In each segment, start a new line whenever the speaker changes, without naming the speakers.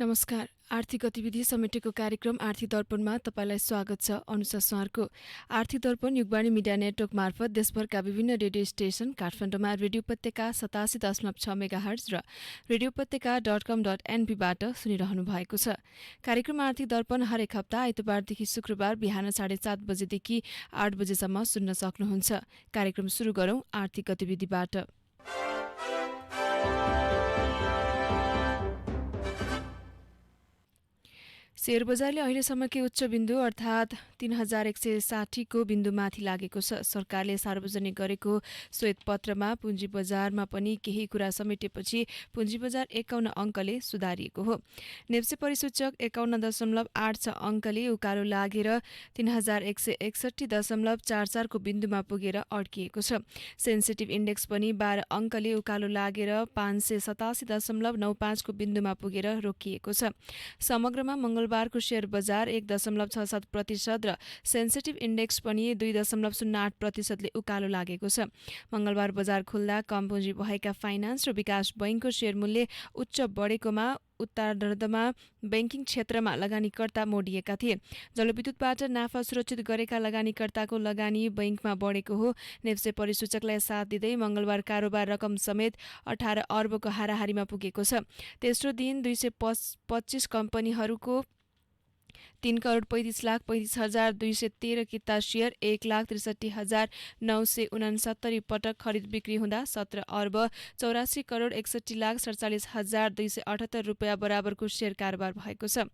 नमस्कार। आर्थिक गतिविधि समेटेको कार्यक्रम आर्थिक दर्पणमा तपाईलाई स्वागत छ। अनुषा स्वारको आर्थिक दर्पण युगवाणी मिडिया नेटवर्क मार्फत देशभरका विभिन्न रेडियो स्टेशन, काठमाडौँमा रेडियो उपत्यका 87.6 मेगाहर्ज र रेडियो उपत्यका.com.np बाट सुनिरहनु भएको छ। कार्यक्रम आर्थिक दर्पण हरेक हप्ता आइतबारदेखि शुक्रबार बिहान 7:30 बजेदेखि 8 बजेसम्म सुन्न सक्नुहुन्छ। कार्यक्रम सुरु गरौं आर्थिक गतिविधिबाट। शेयर बजारले अहिलेसम्मकै उच्च बिन्दु अर्थात् 3160 को बिन्दुमाथि लागेको छ। सरकारले सार्वजनिक गरेको श्वेतपत्रमा पुँजी बजारमा पनि केही कुरा समेटेपछि पुँजी बजार 51 अङ्कले सुधारिएको हो। नेप्से परिसूचक 51.86 अङ्कले उकालो लागेर 3161.44 को बिन्दुमा पुगेर अड्किएको छ। सेन्सिटिभ इन्डेक्स पनि 12 अङ्कले उकालो लागेर 587.95 को बिन्दुमा पुगेर रोकिएको छ। समग्रमा मंगलबारको शेयर बजार 1.67% र सेन्सिटिभ इन्डेक्स पनि 2.08% ले उकालो लागेको छ। मंगलबार बजार खुल्दा कम पुँजी भएका फाइनान्स र विकास बैंकको शेयर मूल्य उच्च बढेकोमा उत्तरार्धमा बैंकिङ क्षेत्रमा लगानीकर्ता मोडिएका थिए। जलविद्युतबाट नाफा सुरक्षित गरेका लगानीकर्ताको लगानी बैंकमा बढेको हो। नेप्से परिसूचकलाई साथ दिँदै मंगलबार कारोबार रकम समेत 18 अर्बको हाराहारीमा पुगेको छ। तेस्रो दिन 225 कम्पनीहरूको 3,35,35,213 किता शेयर 1,63,969 पटक खरिद बिक्री हुँदा 17 अर्ब 84,61,47,278 रुपियाँ बराबरको शेयर कारोबार भएको छ।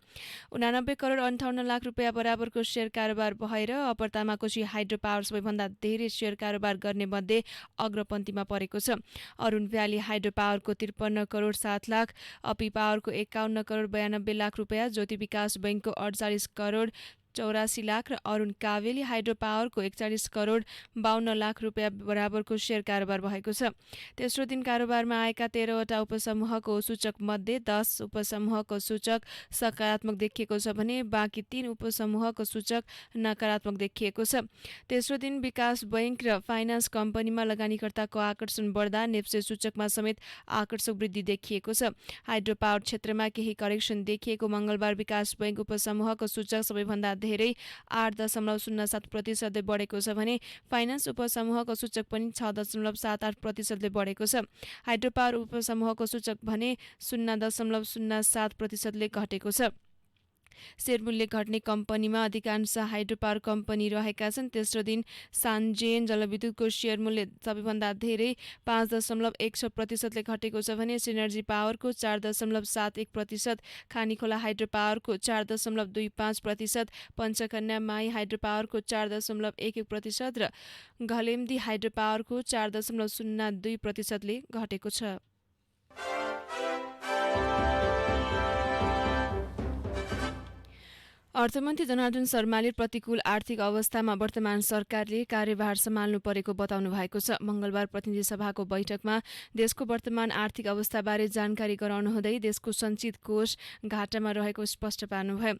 89 करोड 58 लाख रुपियाँ बराबरको शेयर कारोबार भएर अप्पर तामाकोशी हाइड्रो पावर सबैभन्दा धेरै शेयर कारोबार गर्ने मध्ये अग्रपन्थीमा परेको छ। अरुण भ्याली हाइड्रो पावरको 53 करोड 7 लाख, अपी पावरको 51 करोड 92 लाख रुपियाँ, ज्योति विकास बैंकको 48 करोड 84 लाख र अरुण कावेली हाइड्रो पावरको 41 करोड 52 लाख रुपियाँ बराबरको शेयर कारोबार भएको छ। तेस्रो दिन कारोबारमा आएका 13 वटा उपसमूहको सूचक मध्ये 10 उपसमूहको सूचक सकारात्मक देखिएको छ भने बाँकी 3 उपसमूहको सूचक नकारात्मक देखिएको छ। तेस्रो दिन विकास बैंक र फाइनान्स कम्पनीमा लगानीकर्ताको आकर्षण बढ्दा नेप्से सूचकमा समेत आकर्षक वृद्धि देखिएको छ। हाइड्रो पावर क्षेत्रमा केही करेक्सन देखिएको मंगलबार विकास बैंक उपसमूहको सूचक सबैभन्दा धेरै 8.07% ले बढेको छ भने फाइनान्स उपसमूहको सूचक पनि 6.78% ले बढेको छ। हाइड्रो पावर उपसमूहको सूचक भने 0.07% ले घटेको छ। शेयर मूल्य घट्ने कम्पनीमा अधिकांश हाइड्रो पावर कम्पनी रहेका छन्। तेस्रो दिन सान्जेन जलविद्युतको शेयर मूल्य सबैभन्दा धेरै 5.16% ले घटेको छ भने सिनर्जी पावरको 4.71%, खानीखोला हाइड्रो पावरको 4.25%, पञ्चकन्या माई हाइड्रो पावरको 4.11% र घलेम्दी हाइड्रो पावरको 4.02% ले घटेको छ। अर्थमन्त्री जनार्दन शर्माले प्रतिकूल आर्थिक अवस्थामा वर्तमान सरकारले कार्यभार सम्हाल्नु परेको बताउनु भएको छ। मंगलबार प्रतिनिधि सभाको बैठकमा देशको वर्तमान आर्थिक अवस्थाबारे जानकारी गराउनु हुँदै देशको सञ्चित कोष घाटामा रहेको स्पष्ट पार्नुभयो।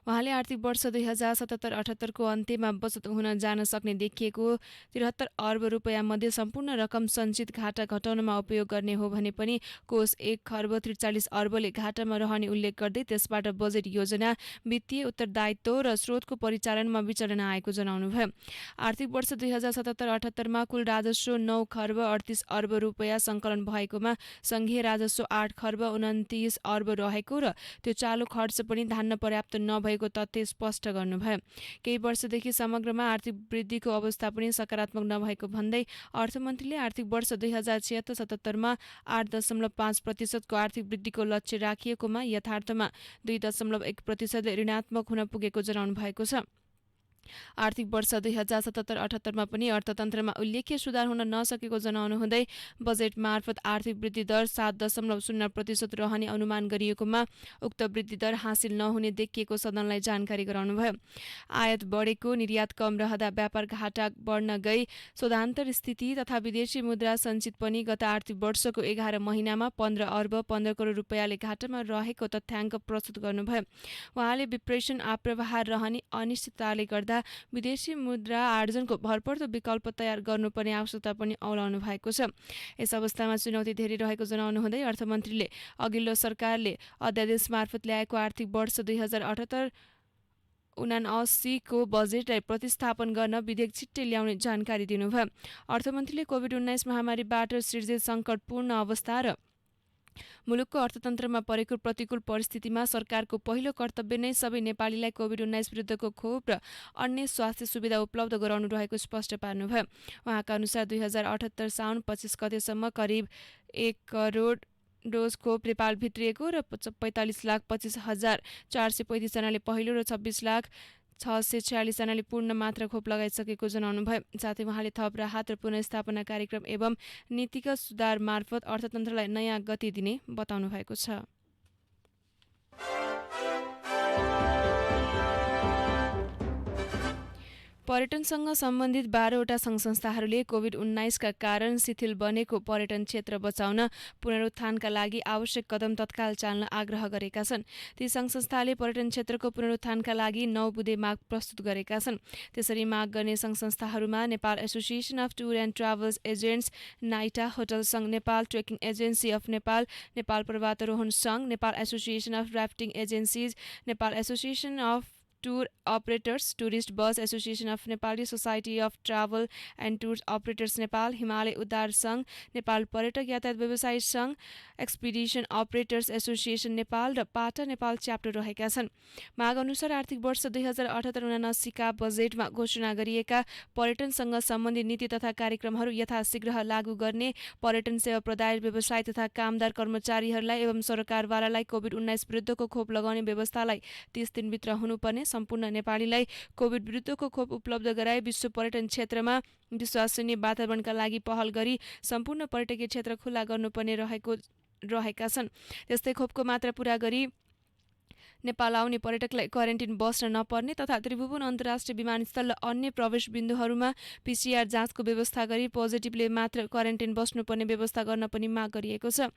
उहाँले आर्थिक वर्ष 2077-78 को अन्त्यमा बचत हुन जान सक्ने देखिएको 73 अर्ब रुपियाँ मध्ये सम्पूर्ण रकम सञ्चित घाटा घटाउनमा उपयोग गर्ने हो भने पनि कोष 1 खर्ब 43 अर्बले घाटामा रहने उल्लेख गर्दै त्यसबाट बजेट योजना, वित्तीय उत्तरदायित्व र स्रोतको परिचालनमा विचलन आएको जनाउनुभयो। आर्थिक वर्ष 2077-78 मा कुल राजस्व 9 खर्ब 38 अर्ब रुपियाँ संकलन भएकोमा संघीय राजस्व 8 खर्ब 29 अर्ब रहेको र त्यो चालु खर्च पनि धान्न पर्याप्त नभएको तथ्य स्पष्ट गर्नुभयो। केही वर्षदेखि समग्रमा आर्थिक वृद्धिको अवस्था पनि सकारात्मक नभएको भन्दै अर्थमन्त्रीले आर्थिक वर्ष 2076-77 मा 8.5% को आर्थिक वृद्धिको लक्ष्य राखिएकोमा यथार्थमा 2.1% ले ऋणात्मक हुन पुगेको जनाउनु भएको छ। आर्थिक वर्ष 2077-78 मा पनि अर्थतन्त्रमा उल्लेख्य सुधार हुन नसकेको जनाउनु हुँदै बजेट मार्फत आर्थिक वृद्धि दर 7.0% रहने अनुमान गरिएकोमा उक्त वृद्धि दर हासिल नहुने देखिएको सदनलाई जानकारी गराउनुभयो। आयात बढेको, निर्यात कम रहँदा व्यापार घाटा बढ्न गई, शोधान्तर स्थिति तथा विदेशी मुद्रा सञ्चित पनि गत आर्थिक वर्षको 11 महिनामा 15 अर्ब 15 करोड रुपियाँले घाटामा रहेको तथ्याङ्क प्रस्तुत गर्नुभयो। उहाँले विप्रेसन आप्रवाह रहने अनिश्चितताले गर्दा तथा विदेशी मुद्रा आर्जनको भरपर्दो विकल्प तयार गर्नुपर्ने आवश्यकता पनि औलाउनु भएको छ। यस अवस्थामा चुनौती धेरै रहेको जनाउनुहुँदै अर्थमन्त्रीले अघिल्लो सरकारले अध्यादेश मार्फत ल्याएको आर्थिक वर्ष 2078-79 को बजेटलाई प्रतिस्थापन गर्न विधेयक छिट्टै ल्याउने जानकारी दिनुभयो। अर्थमन्त्रीले कोभिड-19 महामारीबाट सृजित सङ्कटपूर्ण अवस्था र मुलुकको अर्थतन्त्रमा परेको प्रतिकूल परिस्थितिमा सरकारको पहिलो कर्तव्य नै सबै नेपालीलाई कोभिड-19 विरुद्धको खोप र अन्य स्वास्थ्य सुविधा उपलब्ध गराउनु रहेको स्पष्ट पार्नुभयो। उहाँका अनुसार 2078 साउन 25 गतेसम्म करिब 1 करोड डोज खोप नेपाल भित्रिएको र 45,25,435 जनाले पहिलो र 26,646 जनाले पूर्ण मात्रा खोप लगाइसकेको जनाउनुभयो। साथै उहाँले थप राहत र पुनर्स्थापना कार्यक्रम एवं नीतिगत सुधार मार्फत अर्थतन्त्रलाई नयाँ गति दिने बताउनु भएको छ। पर्यटनसँग सम्बन्धित 12वटा सङ्घ-संस्थाहरूले कोभिड-19 का कारण शिथिल बनेको पर्यटन क्षेत्र बचाउन पुनरुत्थानका लागि आवश्यक कदम तत्काल चाल्न आग्रह गरेका छन्। ती सङ्घ-संस्थाले पर्यटन क्षेत्रको पुनरुत्थानका लागि 9 बुँदे माग प्रस्तुत गरेका छन्। त्यसरी माग गर्ने सङ्घ-संस्थाहरूमा Nepal association of tour and travels agents, नाइटा होटल सङ्घ Nepal, trekking agency of Nepal, Nepal पर्वतारोहण सङ्घ, Nepal association of rafting agencies, Nepal association of tour operators, tourist bus association of Nepali society of travel and tour operators Nepal, Himalaya उद्धार सङ्घ, नेपाल पर्यटक यातायात व्यवसायी सङ्घ, एक्सपिडिसन अपरेटर्स एसोसिएसन नेपाल र पाटा नेपाल च्याप्टर रहेका छन्। माग अनुसार आर्थिक वर्ष 2078-79 का बजेटमा घोषणा गरिएका पर्यटनसँग सम्बन्धित नीति तथा कार्यक्रमहरू यथाशीघ्र लागू गर्ने, पर्यटन सेवा प्रदायक व्यवसाय तथा कामदार कर्मचारीहरूलाई एवं सरकारवालालाई कोभिड-19 विरुद्धको खोप लगाउने व्यवस्थालाई 30 दिनभित्र हुनुपर्ने, सम्पूर्ण नेपालीलाई कोभिड विरुद्धको खोप उपलब्ध गराए विश्व पर्यटन क्षेत्रमा विश्वसनीय वातावरणका लागि पहल गरी सम्पूर्ण पर्यटकीय क्षेत्र खुला गर्नुपर्ने रहेका छन्। त्यस्तै खोपको मात्रा पूरा गरी नेपाल आउने पर्यटकलाई क्वारेन्टिन बस्न नपर्ने तथा त्रिभुवन अन्तर्राष्ट्रिय विमानस्थल र अन्य प्रवेश बिन्दुहरूमा PCR जाँचको व्यवस्था गरी पोजिटिभले मात्र क्वारेन्टिन बस्नुपर्ने व्यवस्था गर्न पनि माग गरिएको छ।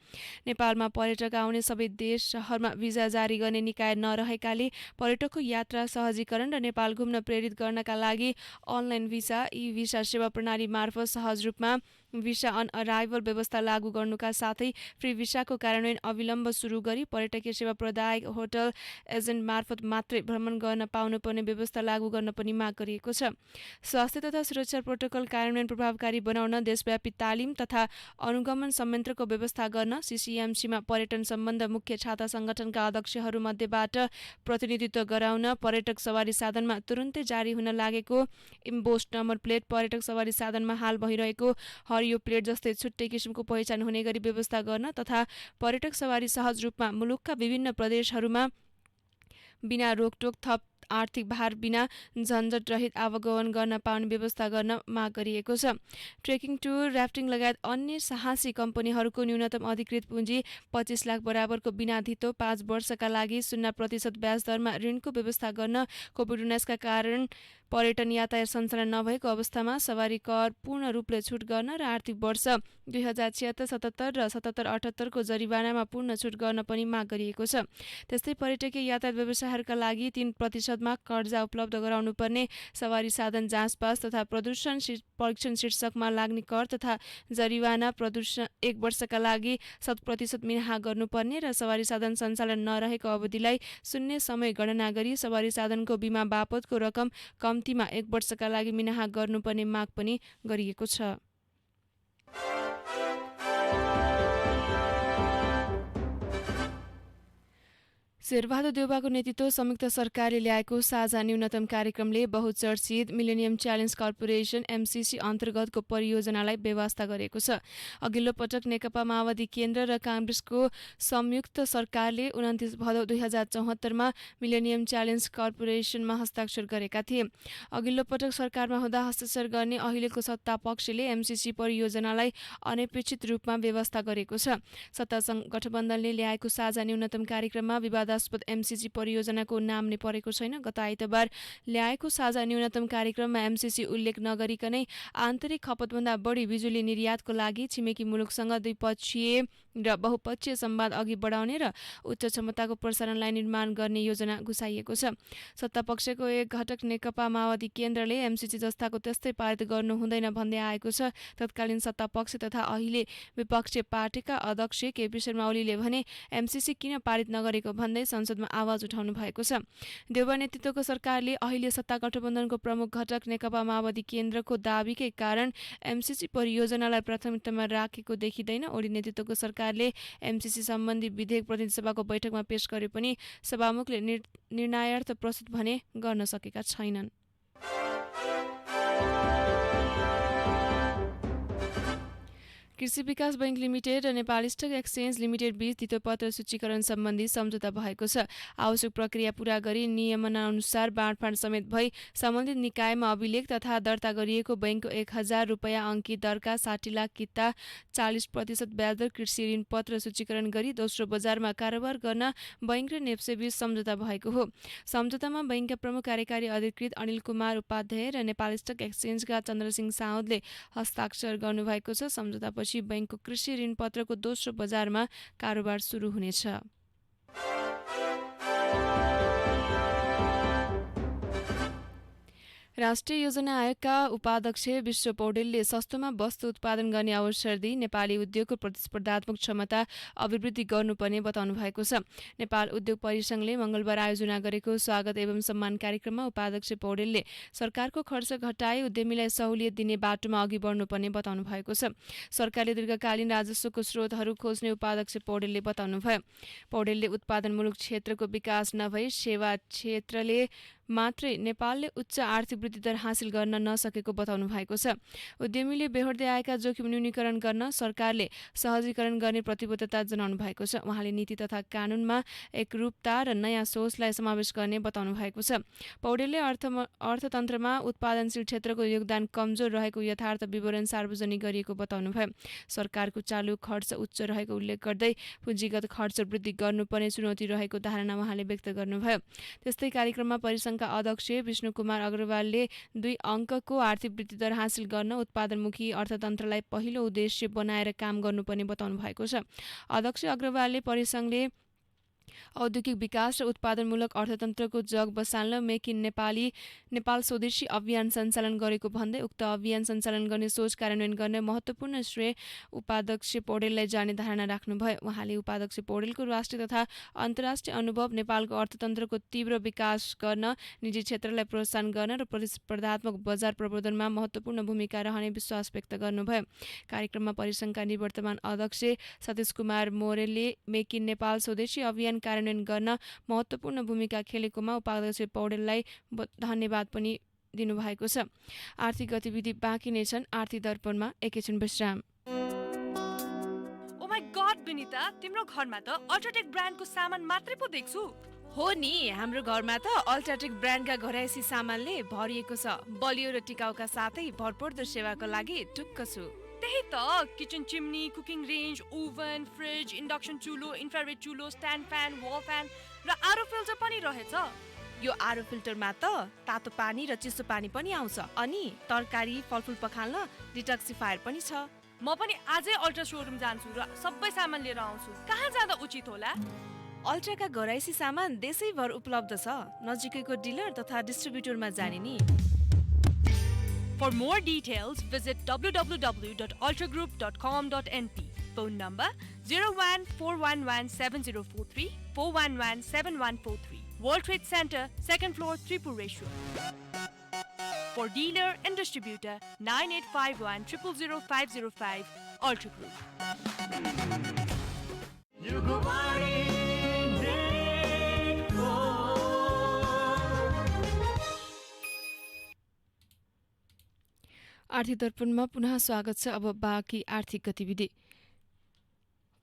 नेपालमा पर्यटक आउने सबै देश शहरमा भिजा जारी गर्ने निकाय नरहेकाले पर्यटकको यात्रा सहजीकरण र नेपाल घुम्न प्रेरित गर्नका लागि अनलाइन भिसा, ई भिसा सेवा प्रणाली मार्फत सहज रूपमा भिसा अन अराइभल व्यवस्था लागू गर्नुका साथै फ्री भिसाको कार्यान्वयन अविलम्ब सुरु गरी पर्यटकीय सेवा प्रदायक होटल एजेन्ट मार्फत मात्रै भ्रमण गर्न पाउनुपर्ने व्यवस्था लागू गर्न पनि माग गरिएको छ। स्वास्थ्य तथा सुरक्षा प्रोटोकल कार्यान्वयन प्रभावकारी बनाउन देशव्यापी तालिम तथा अनुगमन संयन्त्रको व्यवस्था गर्न CCMCमा पर्यटन सम्बन्ध मुख्य छाता संगठनका अध्यक्षहरूमध्येबाट प्रतिनिधित्व गराउन पर्यटक सवारी साधनमा तुरुन्तै जारी हुन लागेको इम्बोस्ड नम्बर प्लेट, पर्यटक सवारी साधनमा हाल भइरहेको हरियो प्लेट जस्तै छुट्टै किसिमको पहिचान हुने गरी व्यवस्था गर्न तथा पर्यटक सवारी सहज रूपमा मुलुकका विभिन्न प्रदेशहरूमा बिना रोकटोक थप आर्थिक भार बिना झन्झट रहित आवागमन गर्न पाउने व्यवस्था गर्न माग गरिएको छ। ट्रेकिङ टुर, राफ्टिङ लगायत अन्य साहसी कम्पनीहरूको न्यूनतम अधिकृत पुँजी 25 लाख बराबरको बिना धितो 5 वर्षका लागि 0% ब्याज दरमा ऋणको व्यवस्था गर्न, कोभिड-19 का कारण पर्यटन यातायात सञ्चालन नभएको अवस्थामा सवारी कर पूर्ण रूपले छुट गर्न र आर्थिक वर्ष 2076-77 र 77-78 को जरिवानामा पूर्ण छुट गर्न पनि माग गरिएको छ। त्यस्तै पर्यटकीय यातायात व्यवसायहरूका लागि 3% मा कर्जा उपलब्ध गराउनुपर्ने, सवारी साधन जाँच पास तथा प्रदूषण परीक्षण शीर्षकमा लाग्ने कर तथा जरिवाना प्रदूषण 1 वर्षका लागि 100% मिनाहा गर्नुपर्ने र सवारी साधन सञ्चालन नरहेको अवधिलाई शून्य समय गणना गरी सवारी साधनको बिमा बापतको रकम कम्तीमा 1 वर्षका लागि मिनाहा गर्नुपर्ने माग पनि गरिएको छ। शेरबहादुर देउवाको नेतृत्व संयुक्त सरकारले ल्याएको साझा न्यूनतम कार्यक्रमले बहुचर्चित मिलेनियम च्यालेन्ज कर्पोरेसन MCC अन्तर्गतको परियोजनालाई बेवास्ता गरेको छ। अघिल्लो पटक नेकपा माओवादी केन्द्र र काङ्ग्रेसको संयुक्त सरकारले 29 भदौ 2074 मा मिलेनियम च्यालेन्ज कर्पोरेसनमा हस्ताक्षर गरेका थिए। अघिल्लो पटक सरकारमा हुँदा हस्ताक्षर गर्ने अहिलेको सत्ता पक्षले MCC परियोजनालाई अनपेक्षित रूपमा बेवास्ता गरेको छ। सत्ता गठबन्धनले ल्याएको साझा न्यूनतम कार्यक्रममा विवादास्पद MCC परियोजनाको नाम नै परेको छैन। गत आइतबार ल्याएको साझा न्यूनतम कार्यक्रममा MCC उल्लेख नगरिकनै आन्तरिक खपतभन्दा बढी बिजुली निर्यातको लागि छिमेकी मुलुकसँग द्विपक्षीय र बहुपक्षीय संवाद अघि बढाउने र उच्च क्षमताको प्रसारणलाई निर्माण गर्ने योजना घुसाइएको छ। सत्तापक्षको एक घटक नेकपा माओवादी केन्द्रले एमसीसी जस्ताको त्यस्तै पारित गर्नु हुँदैन भन्दै आएको छ। तत्कालीन सत्तापक्ष तथा अहिले विपक्षी पार्टीका अध्यक्ष केपी शर्मा ओलीले भने एमसीसी किन पारित नगरेको भन्दै संसदमा आवाज उठाउनु भएको छ। देउबा नेतृत्वको सरकारले अहिले सत्ता गठबन्धनको प्रमुख घटक नेकपा माओवादी केन्द्रको दाबीकै कारण एमसीसी परियोजनालाई प्राथमिकतामा राखेको देखिँदैन। ओली नेतृत्वको सरकारले एमसीसी सम्बन्धी विधेयक प्रतिनिधि सभाको बैठकमा पेश गरे पनि सभामुखले निर्णयार्थ प्रस्तुत भने गर्न सकेका छैनन्। कृषि विकास बैंक लिमिटेड र नेपाल स्टक एक्सचेन्ज लिमिटेड बीच धितोपत्र सूचीकरण सम्बन्धी सम्झौता भएको छ। आवश्यक प्रक्रिया पूरा गरी नियमअनुसार बाँडफाँड समेत भई सम्बन्धित निकायमा अभिलेख तथा दर्ता गरिएको बैंकको 1000 रुपैयाँ अङ्कित दरका 60 लाख किता 40% ब्याजदर कृषि ऋण पत्र सूचीकरण गरी दोस्रो बजारमा कारोबार गर्न बैंक र नेप्से बीच सम्झौता भएको हो। सम्झौतामा बैंकका प्रमुख कार्यकारी अधिकृत अनिल कुमार उपाध्याय र नेपाल स्टक एक्सचेन्जका चन्द्रसिंह साउदले हस्ताक्षर गर्नुभएको छ। सम्झौतापछि बैंकको कृषि ऋण पत्रको दोस्रो बजारमा कारोबार सुरु हुनेछ। राष्ट्रिय योजना आयोगका उपाध्यक्ष विश्व पौडेलले सस्तोमा वस्तु उत्पादन गर्ने अवसर दिई नेपाली उद्योगको प्रतिस्पर्धात्मक क्षमता अभिवृद्धि गर्नुपर्ने बताउनु भएको छ। नेपाल उद्योग परिसंघले मंगलबार आयोजना गरेको स्वागत एवं सम्मान कार्यक्रममा उपाध्यक्ष पौडेलले सरकारको खर्च घटाई उद्यमीलाई सहुलियत दिने बाटोमा अघि बढ्नुपर्ने बताउनु भएको छ। सरकारले दीर्घकालीन राजस्वको स्रोतहरू खोज्ने उपाध्यक्ष पौडेलले बताउनुभयो। पौडेलले उत्पादनमूलक क्षेत्रको विकास नभई सेवा क्षेत्रले मात्रै नेपालले उच्च आर्थिक वृद्धि दर हासिल गर्न नसकेको बताउनु भएको छ। उद्यमीले बेहोर्दै आएका जोखिम न्यूनीकरण गर्न सरकारले सहजीकरण गर्ने प्रतिबद्धता जनाउनु भएको छ। उहाँले नीति तथा कानूनमा एकरूपता र नयाँ सोचलाई समावेश गर्ने बताउनु भएको छ। पौडेलले अर्थतन्त्रमा उत्पादनशील क्षेत्रको योगदान कमजोर रहेको यथार्थ विवरण सार्वजनिक गरिएको बताउनुभयो। सरकारको चालु खर्च उच्च रहेको उल्लेख गर्दै पुँजीगत खर्च वृद्धि गर्नुपर्ने चुनौती रहेको धारणा उहाँले व्यक्त गर्नुभयो। त्यस्तै कार्यक्रममा परिसंघ अध्यक्ष विष्णु कुमार अग्रवालले 2 अङ्कको आर्थिक वृद्धि दर हासिल गर्न उत्पादनमुखी अर्थतन्त्रलाई पहिलो उद्देश्य बनाएर काम गर्नुपर्ने बताउनु भएको छ। अध्यक्ष अग्रवालले परिसंघले औद्योगिक विकास र उत्पादनमूलक अर्थतन्त्रको जग बसाल्न मेक इन नेपाल स्वदेशी अभियान सञ्चालन गरेको भन्दै उक्त अभियान सञ्चालन गर्ने सोच कार्यान्वयन गर्ने महत्त्वपूर्ण श्रेय उपाध्यक्ष पौडेललाई जाने धारणा राख्नुभयो। उहाँले उपाध्यक्ष पौडेलको राष्ट्रिय तथा अन्तर्राष्ट्रिय अनुभव नेपालको अर्थतन्त्रको तीव्र विकास गर्न निजी क्षेत्रलाई प्रोत्साहन गर्न र प्रतिस्पर्धात्मक बजार प्रवर्धनमा महत्त्वपूर्ण भूमिका रहने विश्वास व्यक्त गर्नुभयो। कार्यक्रममा परिसंघका निवर्तमान अध्यक्ष सतीश कुमार मोरेलले मेक इन नेपाल स्वदेशी अभियान कार्यान्वयन गर्न महत्त्वपूर्ण भूमिका खेलेकोमा उपाध्यक्ष पौडेललाई धन्यवाद पनि दिनुभएको छ। आर्थिक गतिविधि बाँकी नै छन्। आर्थिक दर्पणमा एकैछिन विश्राम।
ओ माय गॉड विनिता, तिम्रो घरमा त अल्ट्राटेक ब्रान्डको सामान मात्रै पो देख्छु।
हो नि, हाम्रो घरमा त अल्ट्राटेक ब्रान्डका घरैसी सामानले भरिएको छ। बलियो र टिकाउका साथै भरपर्दो सेवाको लागि ढुक्क छु।
त्यही त, kitchen chimney, cooking range, oven, fridge, induction चुलो, इन्फ्रारेड चुलो, स्ट्यान्ड फ्यान, वल फ्यान र आरो फिल्टर पनि रहेछ।
यो आरो फिल्टरमा त तातो पानी र चिसो पानी पनि आउँछ। अनि तरकारी फलफुल पखाल्न डिटक्सिफायर पनि छ।
म पनि आजै अल्ट्रा सोरुम जान्छु र सबै सामान लिएर आउँछु। कहाँ जाँदा उचित होला?
अल्ट्राका घरैसी सामान देशैभर उपलब्ध छ। नजिकैको डिलर तथा डिस्ट्रिब्युटरमा जाने नि।
For more details, visit www.ultragroup.com.np. Phone number 01-411-7043, 411-7143. World Trade Center, 2nd floor, Tripureshwar. For dealer and distributor, 9851 000 505, Ultra Group. आर्थिक दर्पणमा पुनः स्वागत छ। अब बाँकी आर्थिक गतिविधि।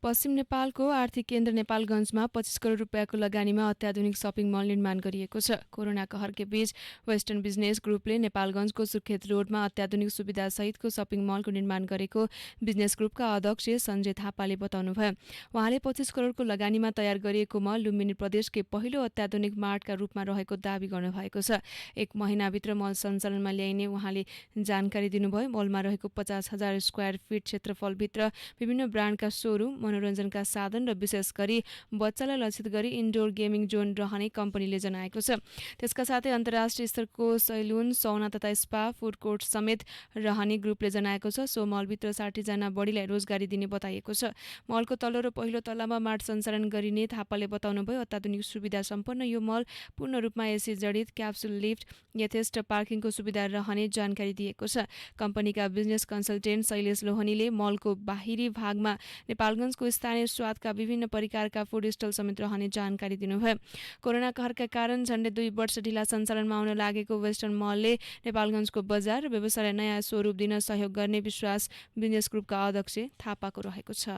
पश्चिम नेपालको आर्थिक केन्द्र नेपालगञ्जमा 25 करोड रुपियाँको लगानीमा अत्याधुनिक सपिङ मल निर्माण गरिएको छ। कोरोना कहरकै बीच वेस्टर्न बिजनेस ग्रुपले नेपालगञ्जको सुर्खेत रोडमा अत्याधुनिक सुविधासहितको सपिङ मलको निर्माण गरेको बिजनेस ग्रुपका अध्यक्ष सञ्जय थापाले बताउनुभयो। उहाँले 25 करोडको लगानीमा तयार गरिएको मल लुम्बिनी प्रदेशकै पहिलो अत्याधुनिक मार्टका रूपमा रहेको दावी गर्नुभएको छ। 1 महिनाभित्र मल सञ्चालनमा ल्याइने उहाँले जानकारी दिनुभयो। मलमा रहेको 50,000 स्क्वायर फिट क्षेत्रफलभित्र विभिन्न ब्रान्डका सोरुम, मनोरञ्जनका साधन र विशेष गरी बच्चालाई लक्षित गरी इन्डोर गेमिङ जोन रहने कम्पनीले जनाएको छ। त्यसका साथै अन्तर्राष्ट्रिय स्तरको सैलुन, सौना तथा स्पा, फुड कोर्ट समेत रहने ग्रुपले जनाएको छ। सो मलभित्र 60 जना बढीलाई रोजगारी दिने बताइएको छ। मलको तल्लो र पहिलो तलामा मार्ट सञ्चालन गरिने थापाले बताउनुभयो। अत्याधुनिक सुविधा सम्पन्न यो मल पूर्ण रूपमा एसी जडित, क्याप्सुल लिफ्ट, यथेष्ट पार्किङको सुविधा रहने जानकारी दिएको छ। कम्पनीका बिजनेस कन्सल्टेन्ट शैलेश लोहनीले मलको बाहिरी भागमा नेपालगञ्जको स्थानीय स्वादका विभिन्न प्रकारका फुड स्टल समेत रहने जानकारी दिनुभयो। कोरोना कहरका कारण झण्डै 2 वर्ष ढिला सञ्चालनमा आउन लागेको वेस्टर्न मलले नेपालगञ्जको बजार र व्यवसायलाई नयाँ स्वरूप दिन सहयोग गर्ने विश्वास बिजनेस ग्रुपका अध्यक्ष थापाको रहेको छ।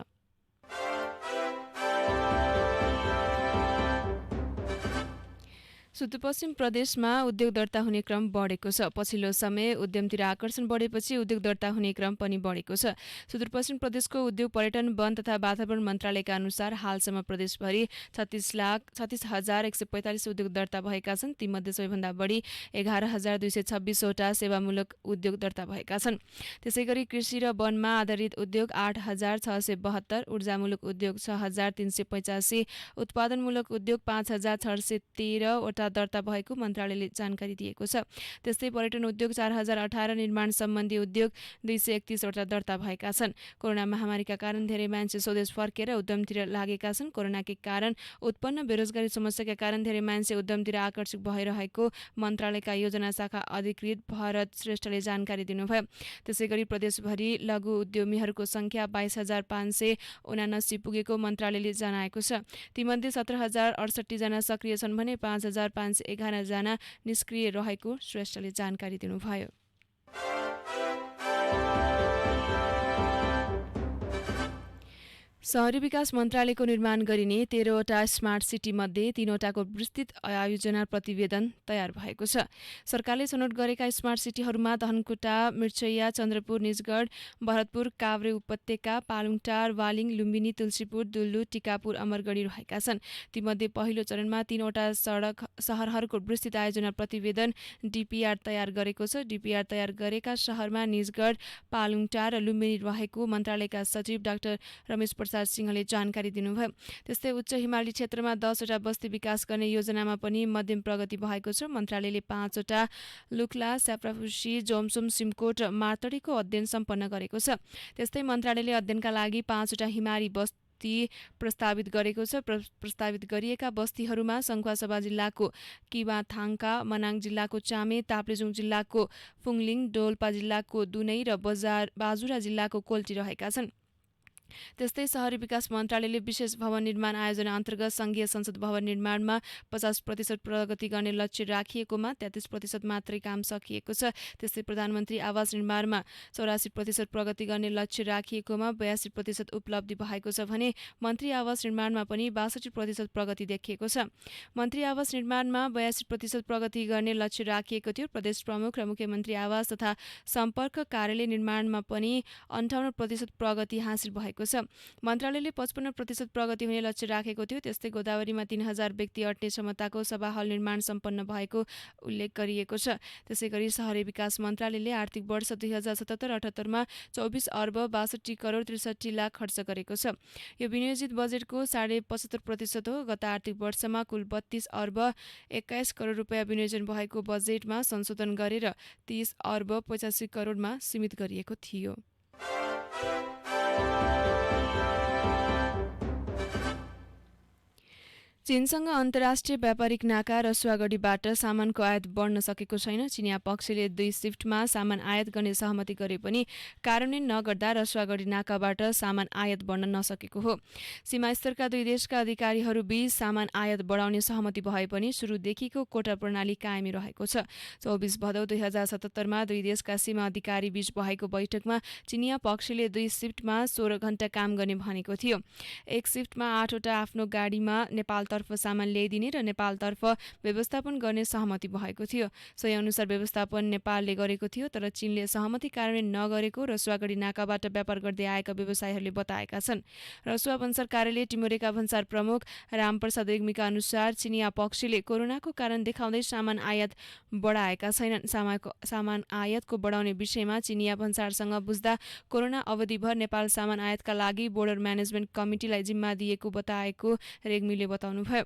सुदूरपश्चिम प्रदेशमा उद्योग दर्ता हुने क्रम बढेको छ। पछिल्लो समय उद्यमतिर आकर्षण बढेपछि उद्योग दर्ता हुने क्रम पनि बढेको छ। सुदूरपश्चिम प्रदेशको उद्योग, पर्यटन, वन तथा वातावरण मन्त्रालयका अनुसार हालसम्म प्रदेशभरि 36,145 उद्योग दर्ता भएका छन्। तीमध्ये सबैभन्दा बढी 11,226 वटा सेवामूलक उद्योग दर्ता भएका छन्। त्यसैगरी कृषि र वनमा आधारित उद्योग 8,672, ऊर्जामूलक उद्योग 6,385, उत्पादनमूलक उद्योग 5,613 वटा दर्ता भएको मन्त्रालयले जानकारी दिएको छ। त्यस्तै पर्यटन उद्योग 4,018, निर्माण सम्बन्धी उद्योग 231 वटा दर्ता भएका छन्। कोरोना महामारीका कारण धेरै मान्छे स्वदेश फर्केर उद्यमतिर लागेका छन्। कोरोनाकै कारण उत्पन्न बेरोजगारी समस्याका कारण धेरै मान्छे उद्यमतिर आकर्षित भइरहेको मन्त्रालयका योजना शाखा अधिकृत भरत श्रेष्ठले जानकारी दिनुभयो। त्यसैगरी प्रदेशभरि लघु उद्यमीहरूको संख्या 22,579 पुगेको मन्त्रालयले जनाएको छ। तीमध्ये 17,068 जना सक्रिय छन् भने 5,511 जना निष्क्रिय रहेको श्रेष्ठले जानकारी दिनुभयो। शहरी विकास मन्त्रालयको निर्माण गरिने 13वटा स्मार्ट सिटी मध्ये 3वटाको विस्तृत आयोजना प्रतिवेदन तयार भएको छ। सरकारले छनौट गरेका स्मार्ट सिटीहरूमा धनकुटा, मिर्चैया, चन्द्रपुर, निजगढ, भरतपुर, काभ्रे उपत्यका, पालुङटार, वालिङ, लुम्बिनी, तुलसीपुर, दुल्लु, टिकापुर, अमरगढी रहेका छन्। तीमध्ये पहिलो चरणमा 3वटा सहरहरूको विस्तृत आयोजना प्रतिवेदन डिपिआर तयार गरेको छ। डिपिआर तयार गरेका शहरमा निजगढ, पालुङटार र लुम्बिनी रहेको मन्त्रालयका सचिव डाक्टर रमेश प्रसाद सिंहले जानकारी दिनुभयो। त्यस्तै उच्च हिमाली क्षेत्रमा 10वटा बस्ती विकास गर्ने योजनामा पनि मध्यम प्रगति भएको छ। मन्त्रालयले 5वटा लुक्ला, स्याप्राफुसी, जोमसोम, सिमकोट, मार्तडीको अध्ययन सम्पन्न गरेको छ। त्यस्तै मन्त्रालयले अध्ययनका लागि 5वटा हिमाली बस्ती प्रस्तावित गरेको छ। प्रस्तावित गरिएका बस्तीहरूमा सङ्खुवासभा जिल्लाको किवाथाङका, मनाङ जिल्लाको चामे, ताप्लेजुङ जिल्लाको फुङलिङ, डोल्पा जिल्लाको दुनै र बाजुरा जिल्लाको कोल्टी रहेका छन्। त्यस्तै शहरी विकास मन्त्रालयले विशेष भवन निर्माण आयोजना अन्तर्गत संघीय संसद भवन निर्माणमा 50% प्रगति गर्ने लक्ष्य राखिएकोमा 33% मात्रै काम सकिएको छ। त्यस्तै प्रधानमन्त्री आवास निर्माणमा 84% प्रगति गर्ने लक्ष्य राखिएकोमा 82% उपलब्धि भएको छ भने मन्त्री आवास निर्माणमा पनि 62% प्रगति देखिएको छ। मन्त्री आवास निर्माणमा 82% प्रगति गर्ने लक्ष्य राखिएको थियो। प्रदेश प्रमुख र मुख्यमन्त्री आवास तथा सम्पर्क कार्यालय निर्माणमा पनि 58% प्रगति हासिल भएको छ। मन्त्रालयले 55% प्रगति हुने लक्ष्य राखेको थियो। त्यस्तै गोदावरीमा 3,000 व्यक्ति अट्ने क्षमताको सभा हल निर्माण सम्पन्न भएको उल्लेख गरिएको छ। त्यसैगरी शहरी विकास मन्त्रालयले आर्थिक वर्ष 2077-78 मा 24 अर्ब 62 करोड 63 लाख खर्च गरेको छ। यो विनियोजित बजेटको 75% हो। गत आर्थिक वर्षमा कुल 32 अर्ब 21 करोड रुपियाँ विनियोजन भएको बजेटमा संशोधन गरेर 30 अर्ब 85 करोडमा सीमित गरिएको थियो। चीनसँग अन्तर्राष्ट्रिय व्यापारिक नाका रसुवागढीबाट सामानको आयात बढ्न सकेको छैन। चिनिया पक्षले 2 शिफ्टमा सामान आयात गर्ने सहमति गरे पनि कार्यान्वयन नगर्दा रसुवागढी नाकाबाट सामान आयात बढ्न नसकेको हो। सीमा स्तरका 2 देशका अधिकारीहरू बीच सामान आयात बढाउने सहमति भए पनि सुरुदेखिको कोटा प्रणाली कायमै रहेको छ। 24 भदौ 2077 मा 2 देशका सीमा अधिकारी बीच भएको बैठकमा चिनिया पक्षले 2 शिफ्टमा 16 घण्टा काम गर्ने भनेको थियो। एक शिफ्टमा 8 वटा आफ्नो गाडीमा नेपाल
नेपालतर्फ सामान ल्याइदिने र नेपालतर्फ व्यवस्थापन गर्ने सहमति भएको थियो। सोही अनुसार व्यवस्थापन नेपालले गरेको थियो, तर चीनले सहमति कार्यान्वयन नगरेको रसुवागढी नाकाबाट व्यापार गर्दै आएका व्यवसायीहरूले बताएका छन्। रसुवा भन्सार कार्यालय टिमुरेका भन्सार प्रमुख रामप्रसाद रेग्मीका अनुसार चिनिया पक्षले कोरोनाको कारण देखाउँदै सामान आयात बढाएका छैनन्। सामान आयातको बढाउने विषयमा चिनिया भन्सारसँग बुझ्दा कोरोना अवधिभर नेपाल सामान आयातका लागि बोर्डर म्यानेजमेन्ट कमिटीलाई जिम्मा दिएको बताएको रेग्मीले बताउनुभयो।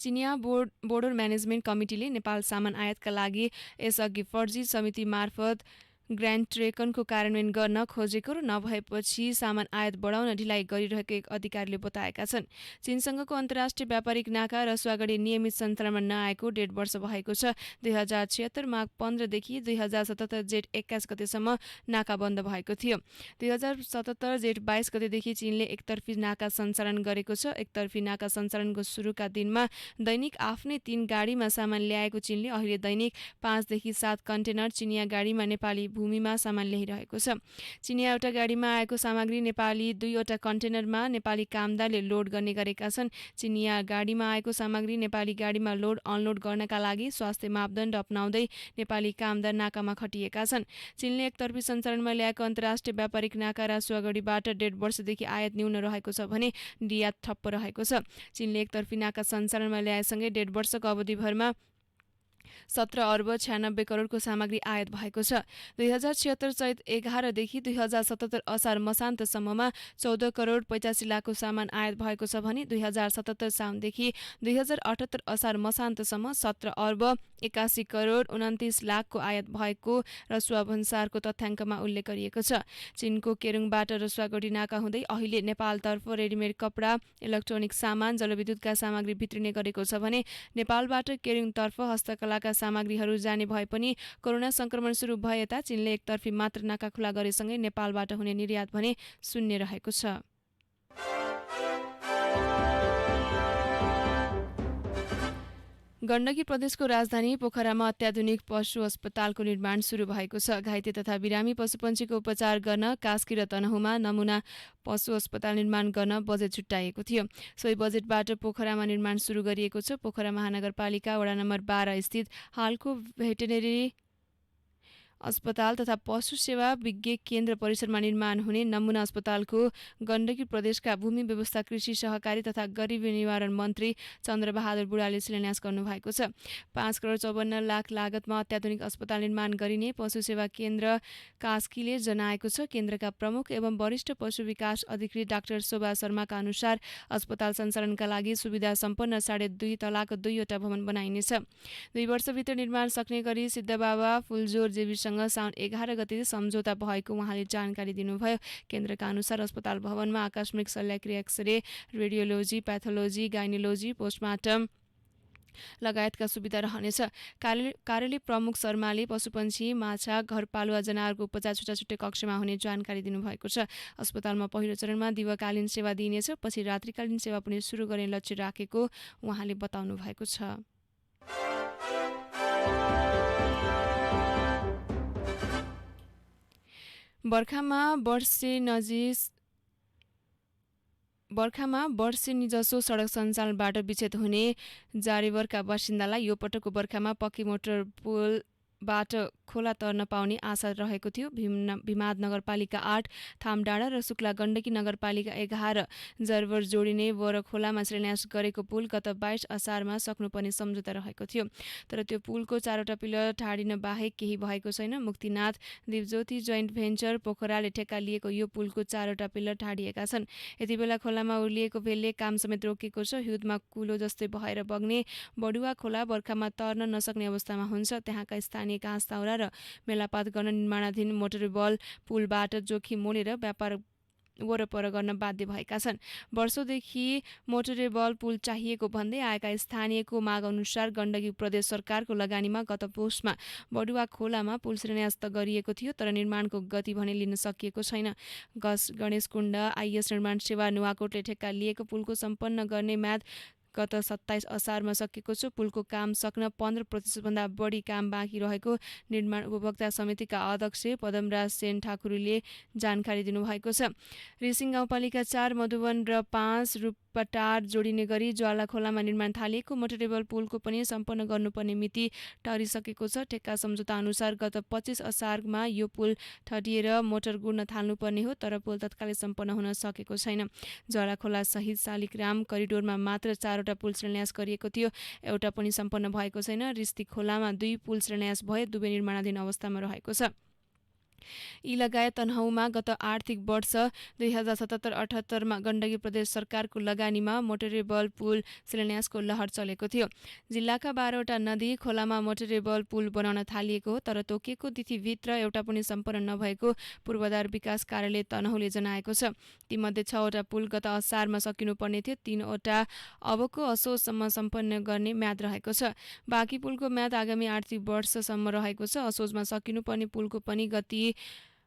चिनिया बोर्डर म्यानेजमेन्ट कमिटीले नेपाल सामान आयातका लागि यसअघि फर्जी समिति मार्फत ग्रान्ड ट्रेकनको कार्यान्वयन गर्न खोजेको र नभएपछि सामान आयात बढाउन ढिलाइ गरिरहेको एक अधिकारीले बताएका छन्। चीनसँगको अन्तर्राष्ट्रिय व्यापारिक नाका रसुवागढी नियमित सञ्चालनमा नआएको 1.5 वर्ष भएको छ। 2076 माघ 15 देखि 2077 जेठ 21 गतेसम्म नाका बन्द भएको थियो। 2077 जेठ 22 गतेदेखि चीनले एकतर्फी नाका सञ्चालन गरेको छ। एकतर्फी नाका सञ्चालनको सुरुका दिनमा दैनिक आफ्नै 3 गाडीमा सामान ल्याएको चीनले अहिले दैनिक 5 देखि 7 कन्टेनर चिनिया गाडीमा नेपाली भूमिमा सामान ल्याइरहेको छ। चिनिया एउटा गाडीमा आएको सामग्री नेपाली 2वटा कन्टेनरमा नेपाली कामदारले लोड गर्ने गरेका छन्। चिनिया गाडीमा आएको सामग्री नेपाली गाडीमा लोड अनलोड गर्नका लागि स्वास्थ्य मापदण्ड अपनाउँदै नेपाली कामदार नाकामा खटिएका छन्। चीनले एकतर्फी सञ्चालनमा ल्याएको अन्तर्राष्ट्रिय व्यापारिक नाका रसुवागढीबाट 1.5 वर्षदेखि आयात न्यून रहेको छ भने निर्यात ठप्प रहेको छ। चीनले एकतर्फी नाका सञ्चालनमा ल्याएसँगै 1.5 वर्षको अवधिभरमा 17 अर्ब 96 करोडको सामग्री आयात भएको छ। 2076 चैत 11 देखि 2077 असार मसान्तसम्ममा 14 करोड 85 लाखको सामान आयात भएको छ भने 2077 साउनदेखि 2078 असार मसान्तसम्म 17 अर्ब 81 करोड 29 लाखको आयात भएको रसुवा भन्सारको तथ्याङ्कमा उल्लेख गरिएको छ। चीनको केरुङबाट रसुवागढी नाका हुँदै अहिले नेपालतर्फ रेडिमेड कपडा, इलेक्ट्रोनिक सामान, जलविद्युतका सामग्री भित्रिने गरेको छ भने नेपालबाट केरुङतर्फ हस्तकलाका सामग्रीहरू जाने भए पनि कोरोना संक्रमण सुरु भए यता चीनले एकतर्फी मात्र नाका खुला गरेसँगै नेपालबाट हुने निर्यात भने शून्य रहेको छ। गण्डकी प्रदेशको राजधानी पोखरामा अत्याधुनिक पशु अस्पतालको निर्माण सुरु भएको छ। घाइते तथा बिरामी पशुपन्छीको उपचार गर्न कास्की र तनहुँमा नमुना पशु अस्पताल निर्माण गर्न बजेट छुट्याइएको थियो। सोही बजेटबाट पोखरामा निर्माण सुरु गरिएको छ। पोखरा महानगरपालिका वडा नम्बर 12 स्थित हालको भेटेनेरी अस्पताल तथा पशु सेवा विज्ञ केन्द्र परिसरमा निर्माण हुने नमुना अस्पतालको गण्डकी प्रदेशका भूमि व्यवस्था, कृषि सहकारी तथा गरिबी निवारण मन्त्री चन्द्रबहादुर बुढाले शिलान्यास गर्नुभएको छ। 5 करोड 54 लाख लागतमा अत्याधुनिक अस्पताल निर्माण गरिने पशु सेवा केन्द्र कास्कीले जनाएको छ। केन्द्रका प्रमुख एवं वरिष्ठ पशु विकास अधिकृत डाक्टर शोभा शर्माका अनुसार अस्पताल सञ्चालनका लागि सुविधा सम्पन्न 2.5 तलाको 2वटा भवन बनाइनेछ। 2 वर्षभित्र निर्माण सक्ने गरी सिद्धबाबा फुलजोर जेबीसँग साउन 11 गते सम्झौता भएको उहाँले जानकारी दिनुभयो। केन्द्रका अनुसार अस्पताल भवनमा आकस्मिक शल्यक्रिया, एक्सरे, रेडियोलोजी, प्याथोलोजी, गाइनोलोजी, पोस्टमार्टम लगायतका सुविधा रहनेछ। कार्यालय प्रमुख शर्माले पशुपन्छी, माछा, घरपालुवा जनावरको उपचार छुट्टा कक्षमा हुने जानकारी दिनुभएको छ। अस्पतालमा पहिलो चरणमा दिवाकालीन सेवा दिइनेछ, पछि रात्रिकालीन सेवा पनि सुरु गर्ने लक्ष्य राखेको उहाँले बताउनु भएको छ। बर्खामा वर्षे जसो सडक सञ्चालनबाट विच्छेद हुने जारेवरका बासिन्दालाई यो पटकको बर्खामा पक्की मोटर पुलबाट खोला तर्न पाउने आशा रहेको थियो। भिमाद नगरपालिका 8, थामडाँडा र शुक्ला गण्डकी नगरपालिका 11 जरवर जोडिने वर खोलामा शिलान्यास गरेको पुल गत 22 असारमा सक्नुपर्ने सम्झौता रहेको थियो। तर त्यो पुलको 4वटा पिलर ठाडिन बाहेक केही भएको छैन। मुक्तिनाथ दिपज्योति जोइन्ट भेन्चर पोखराले ठेक्का लिएको यो पुलको 4वटा पिलर ठाडिएका छन्। यति बेला खोलामा उर्लिएको भेलले काम समेत रोकेको छ। हिउँदमा कुलो जस्तै भएर बग्ने बडुवा खोला बर्खामा तर्न नसक्ने अवस्थामा हुन्छ। त्यहाँका स्थानीय घाँस दाउरा र मेलापात गर्न निर्माणाधीन मोटरबल पुलबाट जोखिम मोडेर व्यापार वरपर गर्न बाध्य भएका छन्। वर्षौंदेखि मोटरेबल पुल चाहिएको भन्दै आएका स्थानीयको माग अनुसार गण्डकी प्रदेश सरकारको लगानीमा गत पुसमा बडुवा खोलामा पुल शिलान्यास त गरिएको थियो, तर निर्माणको गति भने लिन सकिएको छैन। गणेशकुण्ड आइएस निर्माण सेवा नुवाकोटले ठेक्का लिएको पुलको सम्पन्न गर्ने म्याद गत 27 असारमा सकिएको छ। पुलको काम सक्न 15% भन्दा बढी काम बाँकी रहेको निर्माण उपभोक्ता समितिका अध्यक्ष पदमराज सेन ठाकुरले जानकारी दिनुभएको छ। रेसिङ गाउँपालिका 4, मधुवन र 5 पटार जोडिने गरी ज्वाला खोलामा निर्माण थालिएको मोटरेबल पुलको पनि सम्पन्न गर्नुपर्ने मिति टरिसकेको छ। ठेक्का सम्झौता अनुसार गत 25 असारमा यो पुल ठडिएर मोटर गुड्न थाल्नुपर्ने हो, तर पुल तत्कालै सम्पन्न हुन सकेको छैन। ज्वाला खोला सहित शालिग्राम करिडोरमा मात्र 4वटा पुल शिलान्यास गरिएको थियो, एउटा पनि सम्पन्न भएको छैन। रिस्ती खोलामा 2 पुल शिलान्यास भए, दुवै निर्माणाधीन अवस्थामा रहेको छ। यी लगायत तनहुँमा गत आर्थिक वर्ष 2077-78 मा गण्डकी प्रदेश सरकारको लगानीमा मोटरेबल पुल शिलान्यासको लहर चलेको थियो। जिल्लाका 12वटा नदी खोलामा मोटरेबल पुल बनाउन थालिएको हो, तर तोकिएको तिथिभित्र एउटा पनि सम्पन्न नभएको पूर्वाधार विकास कार्यालय तनहुँले जनाएको छ। तीमध्ये 6वटा पुल गत असारमा सकिनुपर्ने थियो, 3वटा अबको असोजसम्म सम्पन्न गर्ने म्याद रहेको छ। बाँकी पुलको म्याद आगामी आर्थिक वर्षसम्म रहेको छ। असोजमा सकिनुपर्ने पुलको पनि गति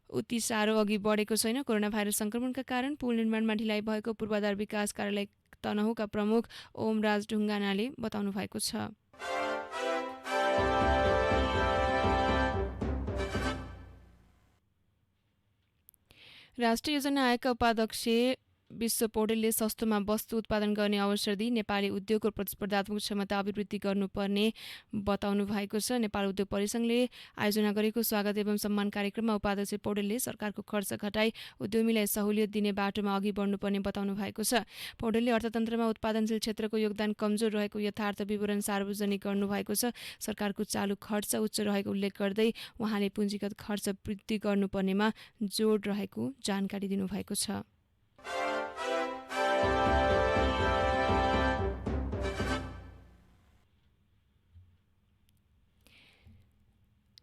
उति साह्रो अघि बढेको छैन। कोरोना भाइरस संक्रमणका कारण पुल निर्माणमा ढिलाइ भएको पूर्वाधार विकास कार्यालय तनहुँका प्रमुख ओमराज ढुङ्गानाले बताउनु भएको छ। राष्ट्रिय योजना आयोगका उपाध्यक्ष विश्व पौडेलले सस्तोमा वस्तु उत्पादन गर्ने अवसर दिई नेपाली उद्योगको प्रतिस्पर्धात्मक क्षमता अभिवृद्धि गर्नुपर्ने बताउनु भएको छ। नेपाल उद्योग परिसंघले आयोजना गरेको स्वागत एवं सम्मान कार्यक्रममा उपाध्यक्ष पौडेलले सरकारको खर्च घटाई उद्यमीलाई सहुलियत दिने बाटोमा अघि बढ्नुपर्ने बताउनु भएको छ। पौडेलले अर्थतन्त्रमा उत्पादनशील क्षेत्रको योगदान कमजोर रहेको यथार्थ विवरण सार्वजनिक गर्नुभएको छ। सरकारको चालु खर्च उच्च रहेको उल्लेख गर्दै उहाँले पुँजीगत खर्च वृद्धि गर्नुपर्नेमा जोड रहेको जानकारी दिनुभएको छ।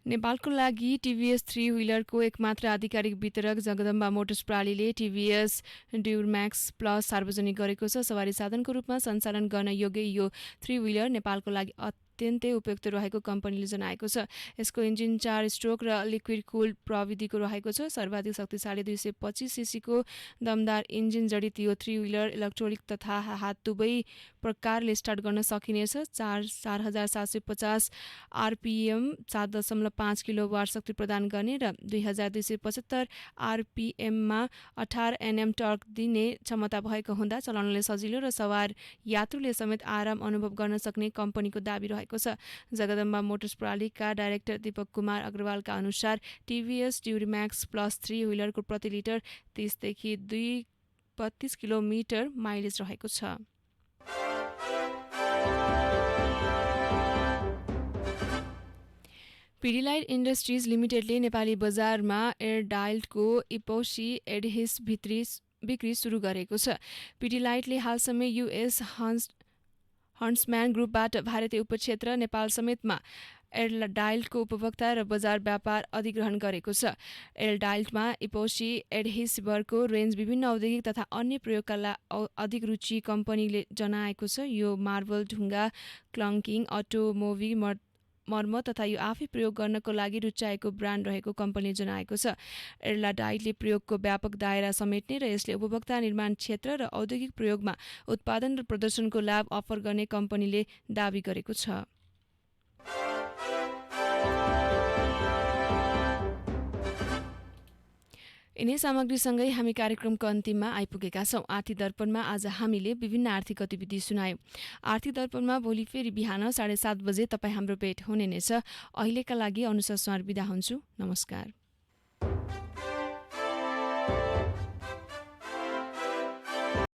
नेपालको लागि टिभीएस 3 व्हिलरको एकमात्र आधिकारिक वितरक जगदम्बा मोटर्स प्रणालीले टिभीएस ड्युरम्याक्स प्लस सार्वजनिक गरेको छ। सवारी साधनको रूपमा सञ्चालन गर्न योग्य यो 3 व्हिलर नेपालको लागि अत्यन्तै उपयुक्त रहेको कम्पनीले जनाएको छ। यसको इन्जिन 4 स्ट्रोक र लिक्विड कुल्ड प्रविधिको रहेको छ। सर्वाधिक शक्तिशाली 225 सीसीको दमदार इन्जिन जडित यो 3 व्हिलर इलेक्ट्रोनिक तथा हात दुवै प्रकारले स्टार्ट गर्न सकिनेछ। 4750 आरपीएम 7.5 किलोवाट शक्ति प्रदान गर्ने र 2275 आरपीएममा 18 एनएम टर्क दिने क्षमता भएको हुँदा चलाउनले सजिलो र सवार यात्रुले समेत आराम अनुभव गर्न सक्ने कम्पनीको दाबी रहेको छ। जगदम्बा मोटर्स प्रणालीका डाइरेक्टर दीपक कुमार अग्रवालका अनुसार टिभीएस ड्युरम्याक्स प्लस 3 व्हिलरको प्रति लिटर 30 देखि 32 किलोमिटर माइलेज रहेको छ। पिडिलाइट इन्डस्ट्रिज लिमिटेडले नेपाली बजारमा एयरडाइल्टको इपोक्सी एडहेसिभ बिक्री सुरु गरेको छ। पिडिलाइटले हालसम्मै युएस हन्ट्सम्यान ग्रुपबाट भारतीय उपक्षेत्र नेपाल समेतमा एयरडाइल्टको उपभोक्ता र बजार व्यापार अधिग्रहण गरेको छ। एयरडाइल्टमा इपोक्सी एडहेसिभको रेन्ज विभिन्न औद्योगिक तथा अन्य प्रयोगका लागि अधिक रुचि कम्पनीले जनाएको छ। यो मार्बल, ढुङ्गा, क्लङ्किङ, अटोमोबिल मर्म तथा यो आफै प्रयोग गर्नको लागि रुचाएको ब्रान्ड रहेको कम्पनीले जनाएको छ। एयरडाइल्टले प्रयोगको व्यापक दायरा समेट्ने र यसले उपभोक्ता, निर्माण क्षेत्र र औद्योगिक प्रयोगमा उत्पादन र प्रदर्शनको लाभ अफर गर्ने कम्पनीले दावी गरेको छ। यिनै सामग्रीसँगै हामी कार्यक्रमको अन्तिममा आइपुगेका छौँ। आर्थिक दर्पणमा आज हामीले विभिन्न आर्थिक गतिविधि सुनायौँ। आर्थिक दर्पणमा भोलि फेरि बिहान 7:30 बजे तपाईँ हाम्रो भेट हुने नै छ। अहिलेका लागि अनुसा सुनार बिदा हुन्छु। नमस्कार।